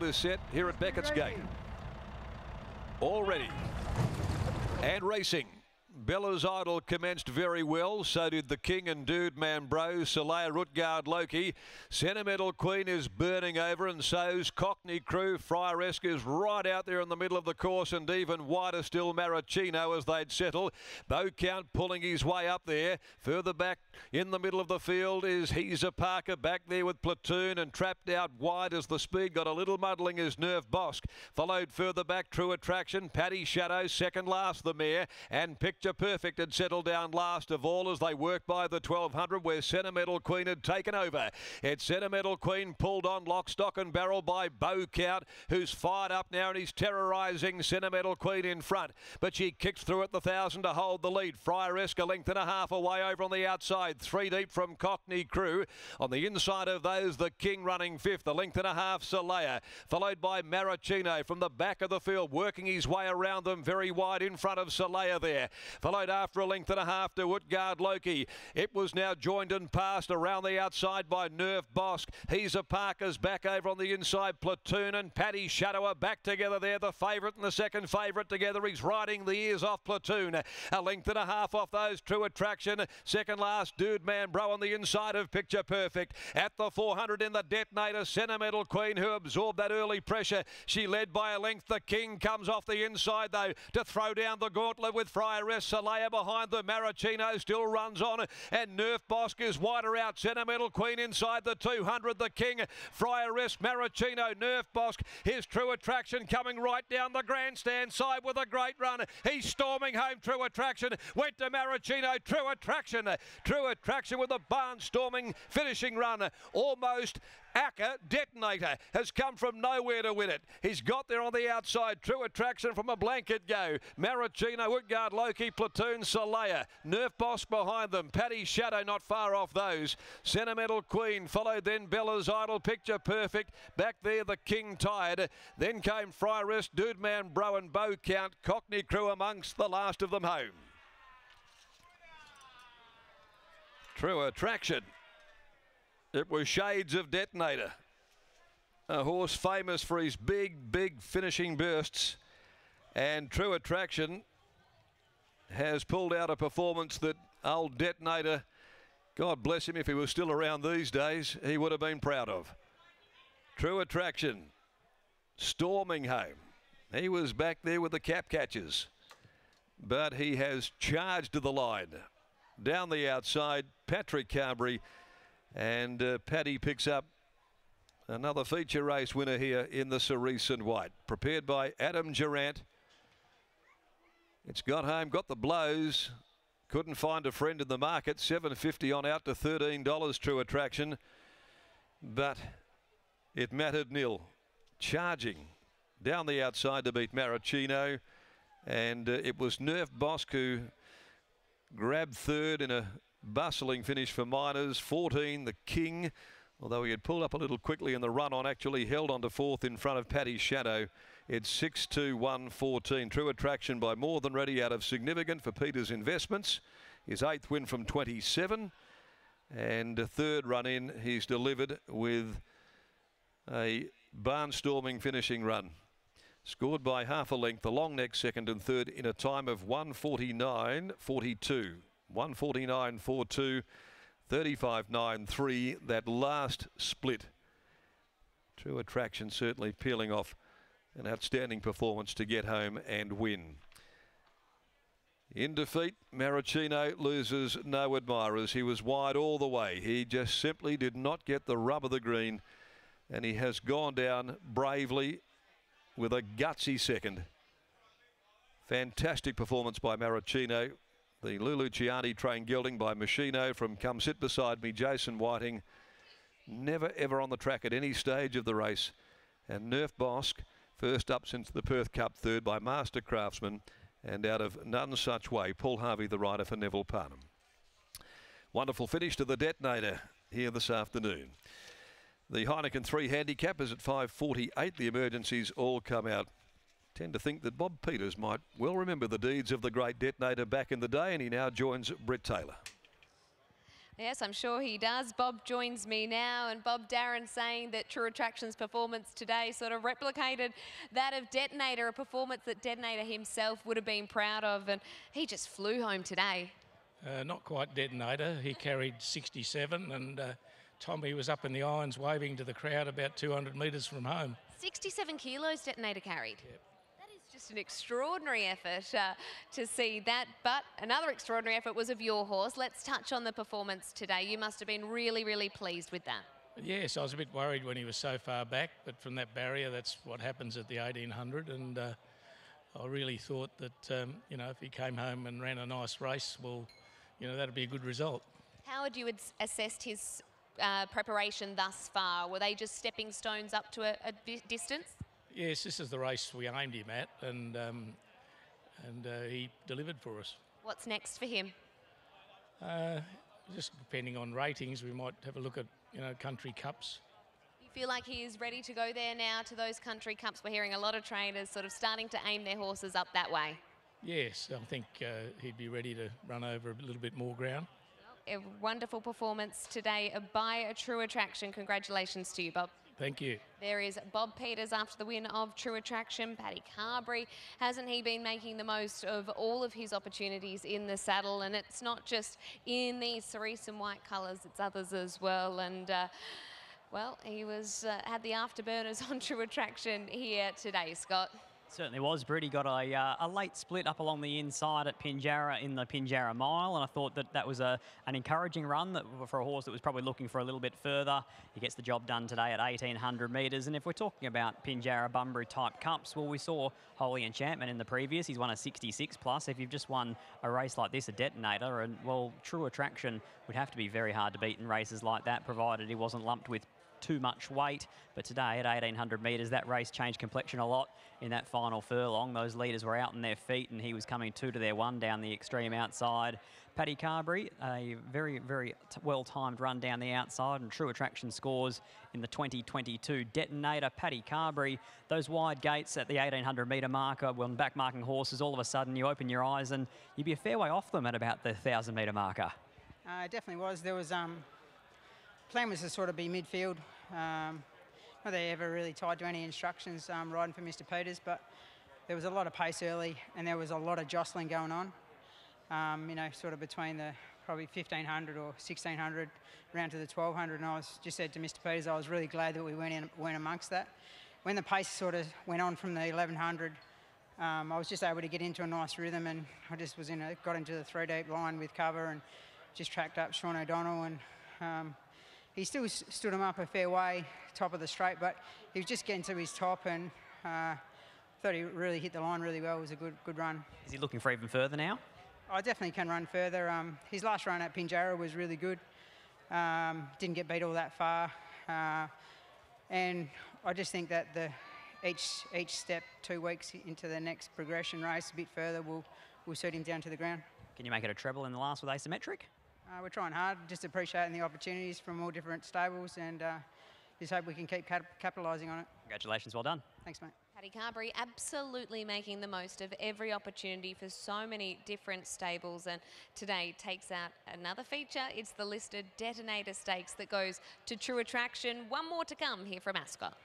this set here at Beckett's Gate. All ready and racing. Bella's Idol commenced very well. So did the King and Dude Man Bro, Soleil, Rutgard, Loki. Sentimental Queen is burning over, and so's Cockney Crew. Friaresque is right out there in the middle of the course, and even wider still Maracino as they'd settle. Bow Count pulling his way up there. Further back in the middle of the field is He's a Parker, back there with Platoon, and trapped out wide as the speed got a little muddling is Nerve Bosque. Followed further back True Attraction, Paddy Shadow, second last the mare, and Picture Perfect had settled down last of all as they worked by the 1200 where Sentimental Queen had taken over. It's Sentimental Queen pulled on lock, stock and barrel by Bow Count, who's fired up now and he's terrorising Sentimental Queen in front. But she kicks through at the 1,000 to hold the lead. Friaresque a length and a half away over on the outside. 3 deep from Cockney Crew. On the inside of those, the King running fifth. A length and a half, Soleil. Followed by Maracino from the back of the field, working his way around them very wide in front of Soleil there. Followed after a length and a half to Woodguard Loki. It was now joined and passed around the outside by Nerve Bosque. He's a Parker's back over on the inside. Platoon and Paddy Shadow are back together there. The favourite and the second favourite together. He's riding the ears off Platoon. A length and a half off those. True Attraction. Second last, Dude Man Bro on the inside of Picture Perfect. At the 400 in the Detonator, Sentimental Queen, who absorbed that early pressure. She led by a length. The King comes off the inside though to throw down the gauntlet with Friaresque. Soleil behind them. Maracino still runs on, and Nerve Bosque is wider out. Sentimental Queen inside the 200. The King, Friaresque, Maracino, Nerve Bosque. His True Attraction coming right down the grandstand side with a great run. He's storming home. True Attraction went to Maracino. True Attraction with a barnstorming finishing run. Almost Acker Detonator has come from nowhere to win it. He's got there on the outside. True Attraction from a blanket go. Maracino, Woodguard, Loki, Platoon, Soleil. Nerve Bosque behind them. Paddy Shadow not far off those. Sentimental Queen followed then Bella's Idol, Picture Perfect. Back there the King tired. Then came Friaresque, Dude Man Bro and Bow Count. Cockney Crew amongst the last of them home. True Attraction. It was shades of Detonator. A horse famous for his big finishing bursts. And True Attraction has pulled out a performance that old Detonator, God bless him, if he was still around these days, he would have been proud of. True Attraction storming home. He was back there with the cap catchers, but he has charged to the line. Down the outside, Patrick Carberry, and Paddy picks up another feature race winner here in the Cerise and White. Prepared by Adam Durant. It's got home, got the blows. Couldn't find a friend in the market. $7.50 on out to $13. True Attraction. But it mattered nil. Charging down the outside to beat Maracino. And it was Nerve Bosque who grabbed third in a bustling finish for Miners. 14, the King, although he had pulled up a little quickly in the run on, actually held on to fourth in front of Paddy Shadow. It's 6-2-1-14. True Attraction by more than ready out of significant for Peter's Investments. His 8th win from 27. And a third run in, he's delivered with a barnstorming finishing run. Scored by half a length, the long neck second and third in a time of 1:49.42. 1:49.42, 35.93, that last split. True Attraction certainly peeling off an outstanding performance to get home and win. In defeat, Maracino loses no admirers. He was wide all the way. He just simply did not get the rub of the green, and he has gone down bravely with a gutsy second. Fantastic performance by Maracino. The Lulu Chianti train gelding by Machino from Come Sit Beside Me, Jason Whiting. Never ever on the track at any stage of the race. And Nerve Bosque, first up since the Perth Cup, third by Master Craftsman. And out of None Such Way, Paul Harvey, the rider for Neville Parnham. Wonderful finish to the Detonator here this afternoon. The Heineken 3 handicap is at 5:48. The emergencies all come out. Tend to think that Bob Peters might well remember the deeds of the great Detonator back in the day, and he now joins Brett Taylor. Yes, I'm sure he does. Bob joins me now, and Bob, Darren saying that True Attraction's performance today sort of replicated that of Detonator, a performance that Detonator himself would have been proud of, and he just flew home today. Not quite Detonator. He carried 67, and Tommy was up in the irons waving to the crowd about 200 metres from home. 67 kilos Detonator carried. Yep. Just an extraordinary effort to see that, but another extraordinary effort was of your horse. Let's touch on the performance today. You must have been really, really pleased with that. Yes, I was a bit worried when he was so far back, but from that barrier, that's what happens at the 1800, and I really thought that, you know, if he came home and ran a nice race, well, you know, that'd be a good result. How would you assessed his preparation thus far? Were they just stepping stones up to a distance? Yes, this is the race we aimed him at, and he delivered for us. What's next for him? Just depending on ratings, we might have a look at, you know, country cups. You feel like he is ready to go there now to those country cups? We're hearing a lot of trainers sort of starting to aim their horses up that way. Yes, I think he'd be ready to run over a little bit more ground. A wonderful performance today by a True Attraction. Congratulations to you, Bob. Thank you. There is Bob Peters after the win of True Attraction. Paddy Carberry, hasn't he been making the most of all of his opportunities in the saddle? And it's not just in these cerise and white colours, it's others as well. And well, he was had the afterburners on True Attraction here today, Scott. Certainly was. Brady got a late split up along the inside at Pinjarra in the Pinjarra Mile, and I thought that was an encouraging run for a horse that was probably looking for a little bit further. He gets the job done today at 1800 metres, and if we're talking about Pinjarra Bunbury type cups, well, we saw Holy Enchantment in the previous. He's won a 66 plus. If you've just won a race like this, a Detonator, and well, True Attraction would have to be very hard to beat in races like that, provided he wasn't lumped with too much weight. But today at 1800 metres, that race changed complexion a lot in that final furlong. Those leaders were out on their feet, and he was coming 2 to their 1 down the extreme outside. Paddy Carberry, a very, very well-timed run down the outside, and True Attraction scores in the 2022 Detonator. Paddy Carberry, those wide gates at the 1800 metre marker, when back marking horses, all of a sudden you open your eyes and you'd be a fair way off them at about the 1000 metre marker. It definitely was. There was plan was to sort of be midfield. Not they ever really tied to any instructions riding for Mr. Peters, but there was a lot of pace early and there was a lot of jostling going on. You know, sort of between the probably 1500 or 1600 round to the 1200, and I just said to Mr. Peters, I was really glad that we went amongst that. When the pace sort of went on from the 1100, I was just able to get into a nice rhythm, and I just was got into the 3-deep line with cover and just tracked up Sean O'Donnell, and he still stood him up a fair way, top of the straight, but he was just getting to his top, and thought he really hit the line really well. It was a good run. Is he looking for even further now? I definitely can run further. His last run at Pinjarra was really good. Didn't get beat all that far. And I just think that each step 2 weeks into the next progression race a bit further will suit him down to the ground. Can you make it a treble in the last with asymmetric? We're trying hard, just appreciating the opportunities from all different stables, and just hope we can keep capitalising on it. Congratulations, well done. Thanks, mate. Paddy Carberry absolutely making the most of every opportunity for so many different stables, and today takes out another feature. It's the listed Detonator Stakes that goes to True Attraction. One more to come here from Ascot.